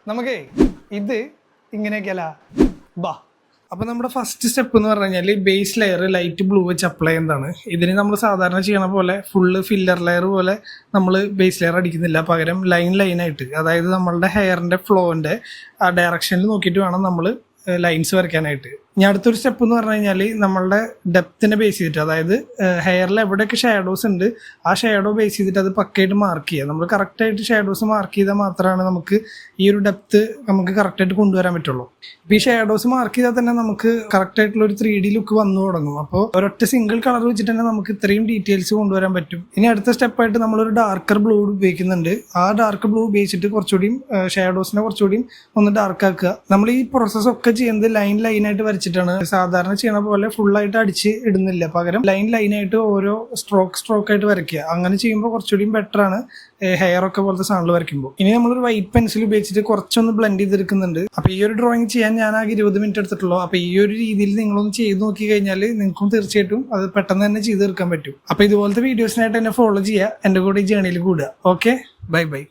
നമുക്കേ ഇത് ഇങ്ങനെയൊക്കെയല്ല ബാ. അപ്പോൾ നമ്മുടെ ഫസ്റ്റ് സ്റ്റെപ്പ് എന്ന് പറഞ്ഞു കഴിഞ്ഞാൽ ബേസ് ലെയർ ലൈറ്റ് ബ്ലൂ വെച്ച് അപ്ലൈ ചെയ്യുന്നതാണ്. ഇതിന് നമ്മൾ സാധാരണ ചെയ്യണ പോലെ ഫുള്ള് ഫില്ലർ ലെയർ പോലെ നമ്മൾ ബേസ് ലെയർ അടിക്കുന്നില്ല, പകരം ലൈനായിട്ട്, അതായത് നമ്മളുടെ ഹെയറിൻ്റെ ഫ്ലോൻ്റെ ആ ഡയറക്ഷനിൽ നോക്കിയിട്ട് വേണം നമ്മൾ ലൈൻസ് വരയ്ക്കാനായിട്ട്. ഇനി അടുത്തൊരു സ്റ്റെപ്പ് എന്ന് പറഞ്ഞു കഴിഞ്ഞാൽ നമ്മളുടെ ഡെപ്തിനെ ബേസ് ചെയ്തിട്ട്, അതായത് ഹെയറിൽ എവിടെയൊക്കെ ഷാഡോസ് ഉണ്ട് ആ ഷാഡോ ബേസ് ചെയ്തിട്ട് അത് പക്കയായിട്ട് മാർക്ക് ചെയ്യുക. നമ്മൾ കറക്റ്റായിട്ട് ഷാഡോസ് മാർക്ക് ചെയ്താൽ മാത്രമാണ് നമുക്ക് ഈ ഒരു ഡെപ്ത് നമുക്ക് കറക്റ്റായിട്ട് കൊണ്ടുവരാൻ പറ്റുള്ളൂ. ഇപ്പോൾ ഈ ഷാഡോസ് മാർക്ക് ചെയ്താൽ തന്നെ നമുക്ക് കറക്റ്റായിട്ടുള്ള ഒരു 3D ലുക്ക് വന്നു തുടങ്ങും. അപ്പോൾ ഒരൊറ്റ സിംഗിൾ കളർ വെച്ചിട്ട് തന്നെ നമുക്ക് ഇത്രയും ഡീറ്റെയിൽസ് കൊണ്ടുവരാൻ പറ്റും. ഇനി അടുത്ത സ്റ്റെപ്പായിട്ട് നമ്മളൊരു ഡാർക്കർ ബ്ലൂ ഉപയോഗിക്കുന്നുണ്ട്. ആ ഡാർക്ക് ബ്ലൂ ഉപയോഗിച്ചിട്ട് കുറച്ചുകൂടിയും ഷാഡോസിനെ കുറച്ചുകൂടിയും ഒന്ന് ഡാർക്ക് ആക്കുക. നമ്മൾ ഈ പ്രോസസ്സൊക്കെ ചെയ്യുന്നത് ലൈനായിട്ട് വരച്ചിട്ടാണ്. സാധാരണ ചെയ്യണ പോലെ ഫുള്ളായിട്ട് അടിച്ച് ഇടുന്നില്ല, പകരം ലൈനായിട്ട് ഓരോ സ്ട്രോക്ക് ആയിട്ട് വരയ്ക്കുക. അങ്ങനെ ചെയ്യുമ്പോൾ കുറച്ചുകൂടിയും ബെറ്റർ ആണ് ഹെയർ ഒക്കെ പോലത്തെ സാധനങ്ങൾ വരയ്ക്കുമ്പോൾ. ഇനി നമ്മളൊരു വൈറ്റ് പെൻസിൽ ഉപയോഗിച്ചിട്ട് കുറച്ചൊന്ന് ബ്ലെൻഡ് ചെയ്തെടുക്കുന്നുണ്ട്. അപ്പോൾ ഈ ഒരു ഡ്രോയിങ് ചെയ്യാൻ ഞാൻ ആകെ 20 മിനിറ്റ് എടുത്തിട്ടുള്ളൂ. അപ്പോൾ ഈ ഒരു രീതിയിൽ നിങ്ങളൊന്ന് ചെയ്ത് നോക്കി കഴിഞ്ഞാൽ നിങ്ങൾക്കും തീർച്ചയായിട്ടും അത് പെട്ടെന്ന് തന്നെ ചെയ്ത് തീർക്കാൻ പറ്റും. അപ്പോൾ ഇതുപോലത്തെ വീഡിയോസിനായിട്ട് എന്നെ ഫോളോ ചെയ്യുക, എൻ്റെ കൂടെ ഈ ജേണിയിൽ കൂടുക. Okay, by.